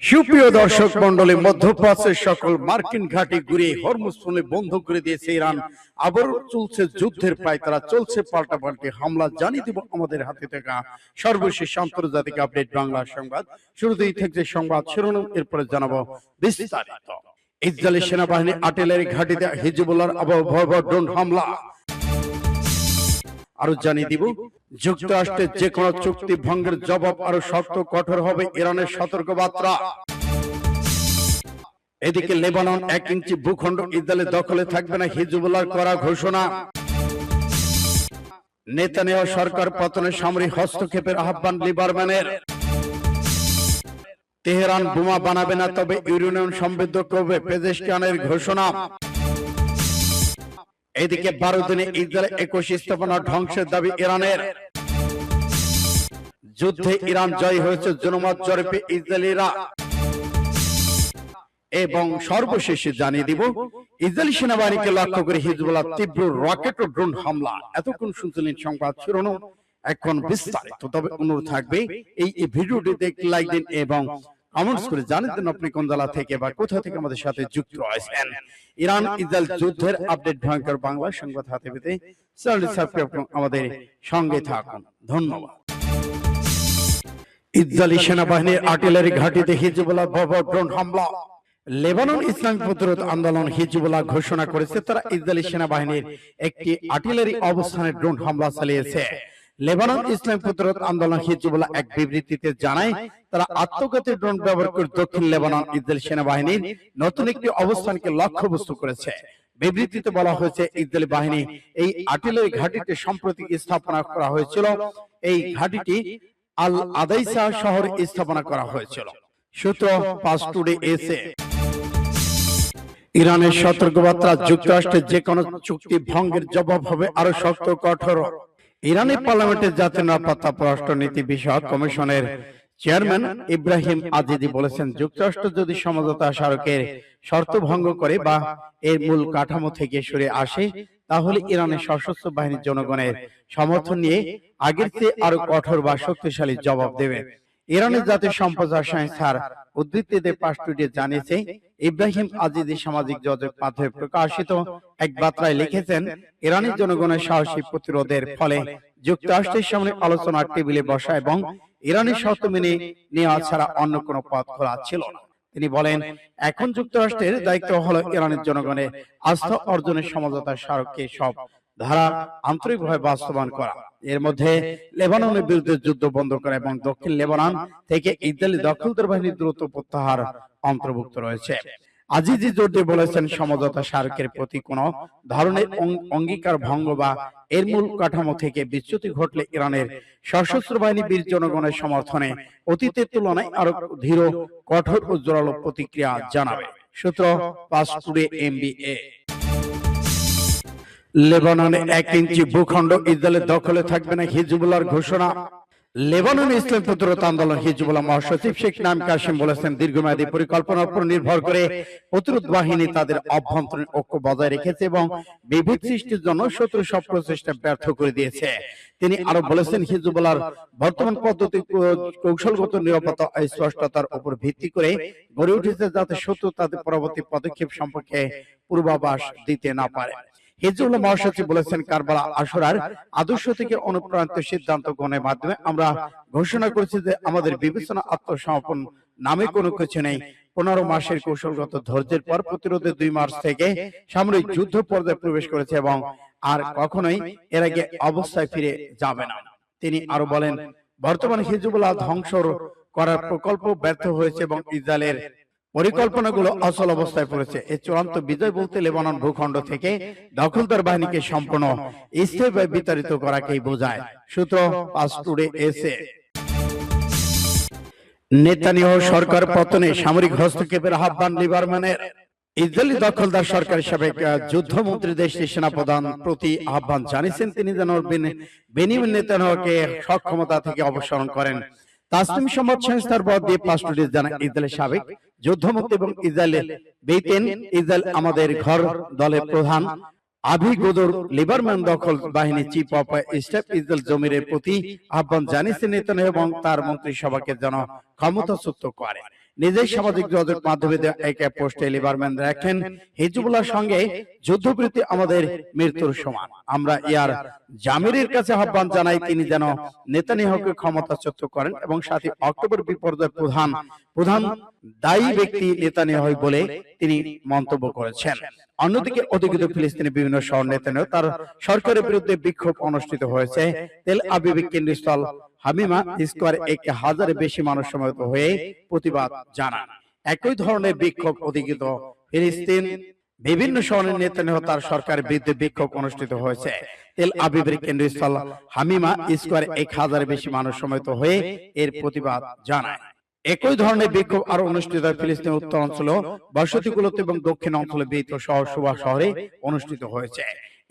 সুপ্রিয় দর্শক মন্ডলী, মধ্যপ্রাচ্যের সকল মার্কিন ঘাঁটি ঘুরিয়ে হরমুজ বন্ধ করে দিয়েছে ইরান। আবার চলছে যুদ্ধের পায়তারা, চলছে পাল্টাপাল্টি হামলা। জানিয়ে দিব আমাদের হাতে থাকা সর্বশেষ আন্তর্জাতিক আপডেট বাংলা সংবাদ। শুরুতেই থাকছে সংবাদ শিরোনাম, এরপরে জানাবো বিস্তারিত। ইসরায়েলি সেনাবাহিনী আর্টিলারি ঘাঁটিতে হিজবুল্লাহর ভয়াবহ ড্রোন হামলা। আরো জানিয়ে দিব যুক্তরাষ্ট্রের যে কোনো চুক্তি ভঙ্গের জবাব আরো শক্ত কঠোর হবে ইরানের সতর্কবার্তা। এদিকে লেবানন 1 ইঞ্চি ভূখণ্ড ইসরায়েলের দখলে থাকবে না, হিজবুল্লাহর করা ঘোষণা। নেতানিয়াহু সরকার পতনে সামরিক হস্তক্ষেপের আহ্বান লিবারম্যানের। তেহরান বোমা বানাবে না, তবে ইউরেনিয়াম সমৃদ্ধ করবে পেজেশকিয়ানের ঘোষণা। এদিকে 12 দিনে ইসরায়েল 21 স্থাপনা ধ্বংসের দাবি ইরানের। যুদ্ধে ইরান জয় হয়েছে জনমত জরিপে ইসরায়েলিরা। এবং সর্বশেষে জানিয়ে দিব ইসরায়েলি সেনাবাহিনীকে লক্ষ্য করে হিজবুল্লাহ তীব্র রকেট ও ড্রোন হামলা। এতক্ষণ শুনছিলেন সংবাদ শিরোনাম, এখন বিস্তারিত। তবে অনুরোধ থাকবে এই ভিডিওটিতে একটি লাইক দিন এবং কমেন্টস করে জানিয়ে দিন আপনি কোন জেলা থেকে বা কোথা থেকে আমাদের সাথে যুক্ত রয়েছেন। ইরান ইসরায়েল যুদ্ধের আপডেট ভয়ঙ্কর বাংলা সংবাদ হাতে পেতে চ্যানেলটি সাবস্ক্রাইব করুন, আমাদের সঙ্গে থাকুন। ধন্যবাদ। ইসরায়েলি সেনাবাহিনীর আর্টিলারি ঘাঁটিতে হিজবুল্লাহ ভয়াবহ ড্রোন হামলা। লেবানন ইসলামিক প্রতিরোধ আন্দোলন হিজবুল্লাহ ঘোষণা করেছে তারা ইসরায়েলি সেনাবাহিনীর একটি আর্টিলারি অবস্থানে ড্রোন হামলা চালিয়েছে। লেবানন ইসলামিক প্রতিরোধ আন্দোলন হিজবুল্লাহ এক বিবৃতিতে জানায় তারা আত্মঘাতী ড্রোন ব্যবহার করে দক্ষিণ লেবানন ইসরায়েল সেনাবাহিনীর নতুন একটি অবস্থানকে লক্ষ্যবস্তু করেছে। বিবৃতিতে বলা হয়েছে ইসরায়েলি বাহিনী এই আর্টিলারি ঘাঁটিতে সম্প্রতি স্থাপনা করা হয়েছিল। এই ঘাঁটিটি আল আদাইসা শহরে স্থাপনা করা হয়েছিল। সূত্র পাস টুডে এসে। ইরানের সতর্কবার্তা, যুক্তরাষ্ট্রের যে কোনো চুক্তি ভঙ্গের জবাব হবে আরো শক্ত কঠোর। ইরানের পার্লামেন্টের জাতীয় নিরাপত্তা পররাষ্ট্রনীতি বিষয়ক কমিশনের চেয়ারম্যান ইব্রাহিম আজিজি বলেছেন, যুক্তরাষ্ট্র যদি সমঝোতা স্মারকের শর্ত ভঙ্গ করে বা এর মূল কাঠামো থেকে সরে আসে, তাহলে ইরানের সশস্ত্র বাহিনীর জনগণের সমর্থন নিয়ে আগের চেয়ে আরো কঠোর বা শক্তিশালী জবাব দেবে। ইরানের জাতীয় সম্প্রচার সংস্থার উদ্ধৃতিতে পাশ টুইটে জানিয়েছে ইব্রাহিম আজিজি সামাজিক যোগাযোগ মাধ্যমে প্রকাশিত এক বার্তায় লিখেছেন, ইরানি জনগণের সাহসী প্রতিরোধের ফলে যুক্তরাষ্ট্রের সামনে আলোচনার টেবিলে বসা এবং ইরানের শর্ত মেনে নেওয়া ছাড়া অন্য কোনো পথ খোলা ছিল না। তিনি বলেন, এখন যুক্তরাষ্ট্রের দায়িত্ব হলো ইরানের জনগণের আস্থা অর্জনের সমঝোতা স্মারককে সব ধারা আন্তরিকভাবে বাস্তবায়ন করা। এর মধ্যে লেবাননের বিরুদ্ধে যুদ্ধ বন্ধ করা এবং দক্ষিণ লেবানন থেকে ইসরায়েলি দখলদার বাহিনীর দ্রুত প্রত্যাহার অন্তর্ভুক্ত রয়েছে। আজিজি জোর দিয়ে বলেছেন, সমঝোতা স্মারকের প্রতি কোন ধরনের অঙ্গীকার ভঙ্গ বা এর মূল কাঠামো থেকে বিচ্যুতি ঘটলে ইরানের সশস্ত্র বাহিনী বীর জনগণের সমর্থনে অতীতের তুলনায় আরো ধীর, কঠোর ও জোরালো প্রতিক্রিয়া জানাবে। সূত্র পাস টুডে MBA। লেবাননে 1 ইঞ্চি ভূখণ্ড ইসরায়েলের দখলে থাকবে না, হিজবুল্লাহর ঘোষণা। লেবানন ইসলাম প্রতিরোধ আন্দোলন হিজবুল্লাহ মহাসচিব শেখ নাম কাসিম বলেছেন, দীর্ঘমেয়াদী পরিকল্পনার উপর নির্ভর করে প্রতিরোধ বাহিনী তাদের অভ্যন্তরীণ ঐক্য বজায় রেখেছে এবং বিভেদ সৃষ্টির জন্য শত্রু সব প্রচেষ্টা ব্যর্থ করে দিয়েছে। তিনি আরো বলেছেন, হিজবুল্লাহর বর্তমান পদ্ধতি কৌশলগত নিরাপত্তা স্পষ্টতার উপর ভিত্তি করে গড়ে উঠেছে, যাতে শত্রু তাদের পরবর্তী পদক্ষেপ সম্পর্কে পূর্বাভাস দিতে না পারে। হিজবুল্লাহ মহাসচিব বলেছেন, কারবালা আশুরার আদর্শ থেকে অনুপ্রাণিত সিদ্ধান্ত গ্রহণের মাধ্যমে আমরা ঘোষণা করেছি যে আমাদের বিবেচনা আত্মসমর্পণ নামে কোনো কিছু নেই। 15 মাসের কৌশলগত ধৈর্যের পর প্রতিরোধের 2 মার্চ থেকে সামরিক যুদ্ধ পর্যায়ে প্রবেশ করেছে এবং আর কখনোই এর আগে অবস্থায় ফিরে যাবে না। তিনি আরো বলেন, বর্তমানে হিজবুল্লাহ ধ্বংস করার প্রকল্প ব্যর্থ হয়েছে এবং ইসরায়েলের পরিকল্পনাগুলো অচল অবস্থায় পড়েছে। এই চূড়ান্ত বিজয় বলতে লেবানন ভূখণ্ড থেকে দখলদার বাহিনীকে সম্পূর্ণ স্থায়ীভাবে বিতাড়িত করাকেই বোঝায়। সূত্র পাস টুডে এসে। নেতানিয়াহু সরকার পতনে সামরিক হস্তক্ষেপের আহ্বান লিবারম্যানের। ইসরায়েলি দখলদার সরকারের সাবেক যুদ্ধমন্ত্রী দেশটির সেনাপ্রধান প্রতি আহ্বান জানিয়েছেন তিনি যেন বেনিয়ামিন নেতানিয়াহুকে সক্ষমতা থেকে অপসারণ করেন। তাসনিম সংবাদ সংস্থার বরাত দিয়ে পাস টুডে জানায়, ইসরায়েলের সাবেক যুদ্ধমন্ত্রী এবং ইসরায়েল আমাদের ঘর দলের প্রধান আভিগোদর লিবারম্যান দখল বাহিনী চিফ অফ স্টাফ ইসরায়েল জমিরের প্রতি আহ্বান জানিয়েছেন নেতানিয়াহু এবং তার মন্ত্রিসভাকে যেন ক্ষমতাচ্যুত করে। নিজেই সামাজিক যোগাযোগ মাধ্যমে দেওয়া এক পোস্টে লিবারম্যান লেখেন, হিজবুল্লাহর সঙ্গে যুদ্ধবৃত্তি আমাদের মৃত্যুর সমান। আমরা ইয়ার জামিরের কাছে আহ্বান জানাই তিনি যেন নেতানিয়াহুকে ক্ষমতাচ্যুত করেন এবং 7 অক্টোবর বিপর্যয়ের প্রধান দায়ী ব্যক্তি নেতানিয়াহু বলে তিনি মন্তব্য করেছেন। অন্যদিকে অধিকৃত ফিলিস্তিনের বিভিন্ন শহর নেতানিয়াহু তার সরকারের বিরুদ্ধে বিক্ষোভ অনুষ্ঠিত হয়েছে। তেল আবিবের কেন্দ্রস্থল হামিমা স্কোয়ারে 1000-এর বেশি মানুষ সমবেত হয়ে প্রতিবাদ জানান। একই ধরনের বিক্ষোভ অধিকৃত ফিলিস্তিন বিভিন্ন শহরের নেতানিয়াহু তার সরকারের বিরুদ্ধে বিক্ষোভ অনুষ্ঠিত হয়েছে। তেল আবিবের কেন্দ্রস্থল হামিমা স্কোয়ারে 1000-এর বেশি মানুষ সমবেত হয়ে এর প্রতিবাদ জানায়। একই ধরনের বিক্ষোভ আরো অনুষ্ঠিত হয় ফিলিস্তিনের উত্তর অঞ্চল, বসতিগুলোতে এবং দক্ষিণ অঞ্চলে বিহিত শহর সুবা শহরে অনুষ্ঠিত হয়েছে।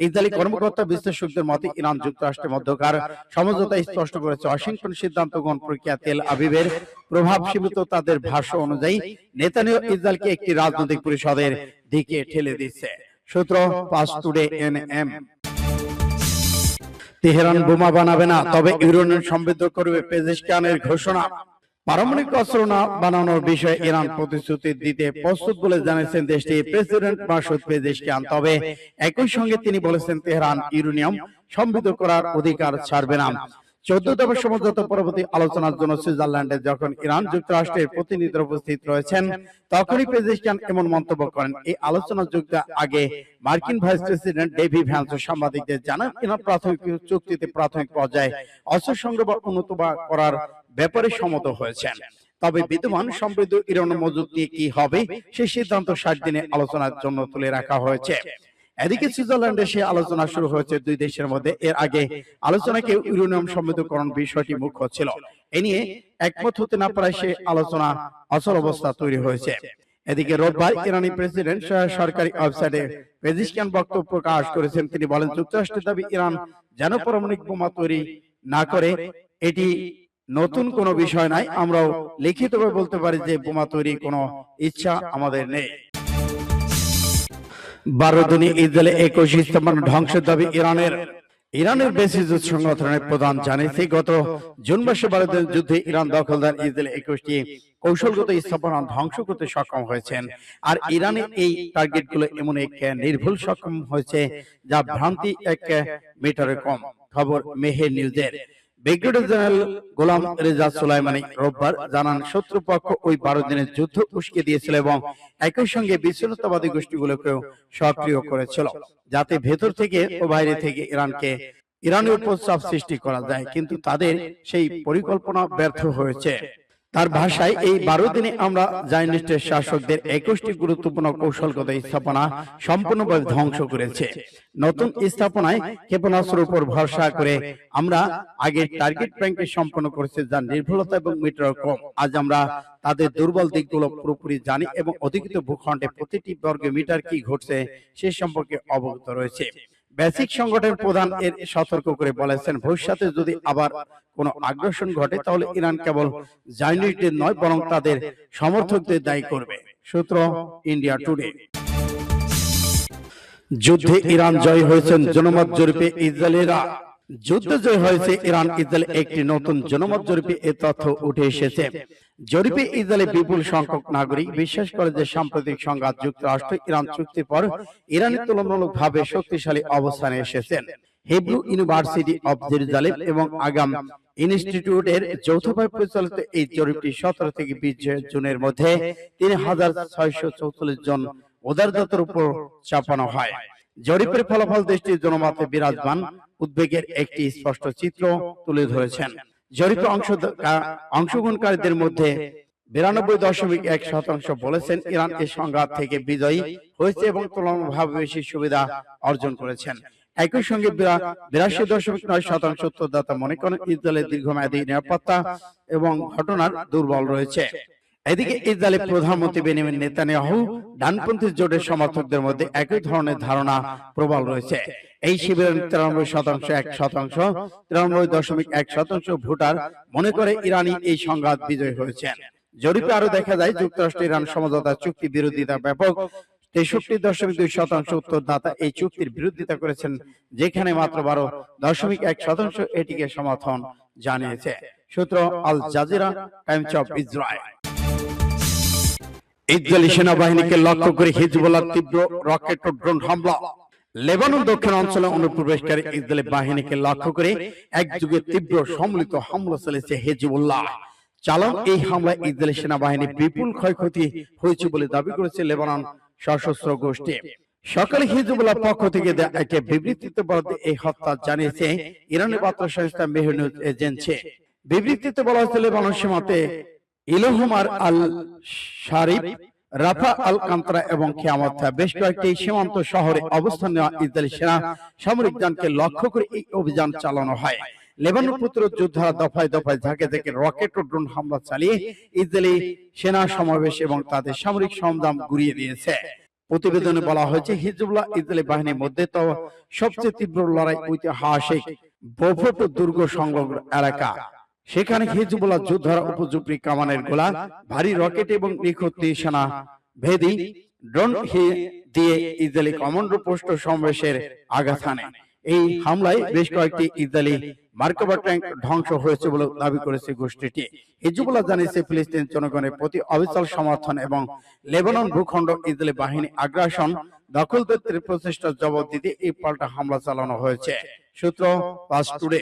ইসরায়েলি কর্মকর্তা বিশ্লেষকদের মতে ইরান যুক্তরাষ্ট্রের মধ্যকার সমঝোতা স্পষ্ট করেছে ওয়াশিংটন সিদ্ধান্ত গ্রহণ প্রক্রিয়া তেল আবিবের প্রভাব সীমিত। তাদের ভাষ্য অনুযায়ী নেতানিয়াহু ইসরায়েলকে একটি রাজনৈতিক পরিষদের দিকে ঠেলে দিচ্ছে। সূত্র পাস টুডে এনএম। তেহরান বোমা বানাবে না, তবে ইউরেনিয়াম সমৃদ্ধ করবে, পেজেশকিয়ানের ঘোষণা। পারমাণবিক অস্ত্র না বানানোর বিষয়ে ইরান প্রতিশ্রুতি দিতে প্রস্তুত বলে জানিয়েছেন দেশটির প্রেসিডেন্ট মাসুদ পেজেশকিয়ান। তবে একই সঙ্গে তিনি বলেছেন তেহরান ইউরেনিয়াম সমৃদ্ধ করার অধিকার ছাড়বে না। 14 দফা সমঝোতা পরবর্তী আলোচনার জন্য সুইজারল্যান্ডে যখন ইরান যুক্তরাষ্ট্রের প্রতিনিধিরা উপস্থিত রয়েছেন তখনই পেজেশকিয়ান এমন মন্তব্য করেন। এই আলোচনা যুক্ত আগে মার্কিন ভাইস প্রেসিডেন্ট ডেভি ভ্যান্স সাংবাদিকদের জানান ইরান প্রাথমিক চুক্তিতে প্রাথমিক পর্যায়ে অস্ত্র সংগ্রহ উন্নত করার ব্যাপারে সম্মত হয়েছেন। তবে বিদ্যমান সমৃদ্ধ ইউরেনিয়াম মজুদ নিয়ে কি হবে সেই সিদ্ধান্ত 60 দিনে আলোচনার জন্য তুলে রাখা হয়েছে। এদিকে সুইজারল্যান্ডে সে আলোচনা শুরু হয়েছে দুই দেশের মধ্যে। এর আগে আলোচনাকে ইউরেনিয়াম সমৃদ্ধকরণ বিষয়টি মুখ্য ছিল। এ নিয়ে একমত হতে না পারায় সে আলোচনা অচল অবস্থা তৈরি হয়েছে। এদিকে রোববার ইরানি প্রেসিডেন্ট সরকারি ওয়েবসাইটে পেজেশকিয়ান বক্তব্য প্রকাশ করেছেন। তিনি বলেন যুক্তরাষ্ট্রের দাবি ইরান যেন পারমাণবিক বোমা তৈরি না করে এটি নতুন কোনো বিষয় নয়। আমরাও লিখিতভাবে বলতে পারি যে বোমা তৈরির কোনো ইচ্ছা আমাদের নেই। 12 দিনে ইসরায়েলে 21 স্থাপনা ধ্বংসের দাবি ইরানের বেসিস সংগঠনের প্রধান জানিয়েছে গত জুন মাসে 12 দিনের যুদ্ধে ইরান দখলদার ইসরায়েলে 21টি কৌশলগত স্থাপনা ধ্বংস করতে সক্ষম হয়েছেন। আর ইরানের এই টার্গেটগুলো এমন এক নির্ভুল সক্ষম হয়েছে যা ভ্রান্তি 1 মিটারের কম। খবর মেহের নিউজের। ব্রিগেডিয়ার জেনারেল গোলাম রেজা সুলাইমানি রোববার জানান শত্রুপক্ষ ওই 12 দিনের যুদ্ধ উস্কে দিয়েছিল এবং একই সঙ্গে বিচ্ছিন্নতাবাদী গোষ্ঠীগুলোকেও সক্রিয় করেছিল যাতে ভেতর থেকে ও বাইরে থেকে ইরানের উপর চাপ সৃষ্টি করা যায়, কিন্তু তাদের সেই পরিকল্পনা ব্যর্থ হয়েছে। তার ভাষায় এই 12 দিনে আমরা জায়নিস্টের শাসকদের 21টি গুরুত্বপূর্ণ কৌশলগত স্থাপনা সম্পূর্ণভাবে ধ্বংস করেছে। নতুন স্থাপনায় ক্ষেপণাস্ত্রের উপর ভরসা করে আমরা আগের টার্গেট প্ল্যানকে সম্পন্ন করেছি যা নির্ভুলতা এবং মিটার কম। আজ আমরা তাদের দুর্বল দিকগুলো পুরোপুরি জানি এবং অধিকৃত ভূখণ্ডে প্রতিটি বর্গ মিটার কি ঘটছে সে সম্পর্কে অবগত রয়েছে। বেসিক সংগঠনের প্রধান এর সতর্ক করে বলেছেন ভবিষ্যতে যদি আবার কোনো আগ্রাসন ঘটে তাহলে ইরান কেবল জায়নিস্টদের নয় বরং তাদের সমর্থকদের দায়ী করবে। সূত্র ইন্ডিয়া টুডে। যুদ্ধে ইরান জয় হয়েছেন জনমত জরিপে ইসরায়েলিরা। যুদ্ধে জয় হয়েছে ইরান ইসরায়েল একটি নতুন জনমত জরিপে এ তথ্য উঠে এসেছে। জরিপে ইসরায়েলের বিপুল সংখ্যক নাগরিক বিশ্বাস করে যে সাম্প্রতিক সংঘাত যুক্তরাষ্ট্র ইরান চুক্তির পর ইরানের তুলনামূলকভাবে শক্তিশালী অবস্থানে এসেছেন। হিব্রু ইউনিভার্সিটি অব জেরুজালেম এবং আগাম ইনস্টিটিউটের যৌথভাবে পরিচালিত এই জরিপটি 17 থেকে 20 জুনের মধ্যে 3644 জন উদারদাতার উপর চাপানো হয়। জরিপের ফলাফল দেশটির জনমতে বিরাজমান উদ্বেগের একটি স্পষ্ট চিত্র তুলে ধরেছেন। জরিপে অংশগ্রহণকারীদের মধ্যে 92.1% বলেছেন ইরান এই সংঘাত থেকে বিজয়ী হয়েছে এবং তুলনামূলকভাবে বেশি সুবিধা অর্জন করেছেন। একই সঙ্গে 82.9% উত্তরদাতা মনে করেন ইসরায়েলের দীর্ঘমেয়াদী নিরাপত্তা এবং ঘটনার দুর্বল রয়েছে। এদিকে ইসরায়েলের প্রধানমন্ত্রী বেনিয়ামিন নেতানিয়াহু ডানপন্থী জোটের সমর্থকদের মধ্যে একই ধরনের ধারণা প্রবল রয়েছে। এই শিবিরের 93% 93.1% ভোটার মনে করে ইরানি এই সংঘাত বিজয় হয়েছেন। জরিপে আরো দেখা যায় যুক্তরাষ্ট্র ইরান সমঝোতা চুক্তি বিরোধিতা ব্যাপক। 63.2% উত্তরদাতা এই চুক্তির বিরোধিতা করেছেন, যেখানে মাত্র 12.1% এটিকে সমর্থন জানিয়েছে। সূত্র Al Jazeera, Times of Israel. Israeli সেনাবাহিনীকে লক্ষ্য করে হিজবুল্লাহ তীব্র রকেট ও ড্রোন হামলা। লেবানন দক্ষিণ অঞ্চলে অনুপ্রবেশকারী ইসরায়েলি বাহিনীকে লক্ষ্য করে একযোগে তীব্র সম্মিলিত হামলা চালিয়েছে হিজবুল্লাহ। চালানো এই হামলায় ইসরায়েলি সেনাবাহিনী বিপুল ক্ষয়ক্ষতি হয়েছে বলে দাবি করেছে লেবানন সশস্ত্র গোষ্ঠী। সকালে হিজবুল্লাহ পক্ষ থেকে একটি বিবৃতিতে বরাদ্দে এই হত্যা জানিয়েছে ইরানের বার্তা সংস্থা মেহর নিউজ এজেন্সি। বিবৃতিতে বলা হয়েছে লেবানন সীমান্তে ইলহমার আল শারিফ, রাফা আল কান্তরা এবং খিয়ামত বেশ কয়েকটি সীমান্ত শহরে অবস্থান নেওয়া ইসরায়েলি সেনা সামরিক যানকে লক্ষ্য করে এই অভিযান চালানো হয়। লেবানন প্রতিরোধ যোদ্ধারা দফায় দফায় ঝাঁকে ঝাঁকে রকেট ও ড্রোন হামলা চালিয়ে ইসরায়েলি সেনা সমাবেশ এবং তাদের সামরিক সরঞ্জাম গুড়িয়ে দিয়েছে। প্রতিবেদনে বলা হয়েছে হিজবুল্লাহ ইসরায়েলি বাহিনীর মধ্যে তো সবচেয়ে তীব্র লড়াই ঐতিহাসিক বোফোট দুর্গ সংলগ্ন এলাকা। সেখানে হিজবুল্লাহ যোদ্ধারা উপযোগী কামানের গোলা, ভারী রকেট এবং নিখুঁত নিশানা ভেদি ড্রোন দিয়ে ইসরায়েলি কমান্ডো পোস্ট সমাবেশের আঘাত হানে। এই হামলায় বেশ কয়েকটি ইসরায়েলি মার্কাভা ট্যাঙ্ক ধ্বংস হয়েছে বলে দাবি করেছে গোষ্ঠীটি। হিজবুল্লাহ জানিয়েছে ফিলিস্তিন জনগণের প্রতি অবিচল সমর্থন এবং লেবানন ভূখণ্ড ইসরায়েলি বাহিনী আগ্রাসন দখলদারিত্বের প্রচেষ্টার জবাব দিতে এই পাল্টা হামলা চালানো হয়েছে। সূত্র ফাস্ট টুডে।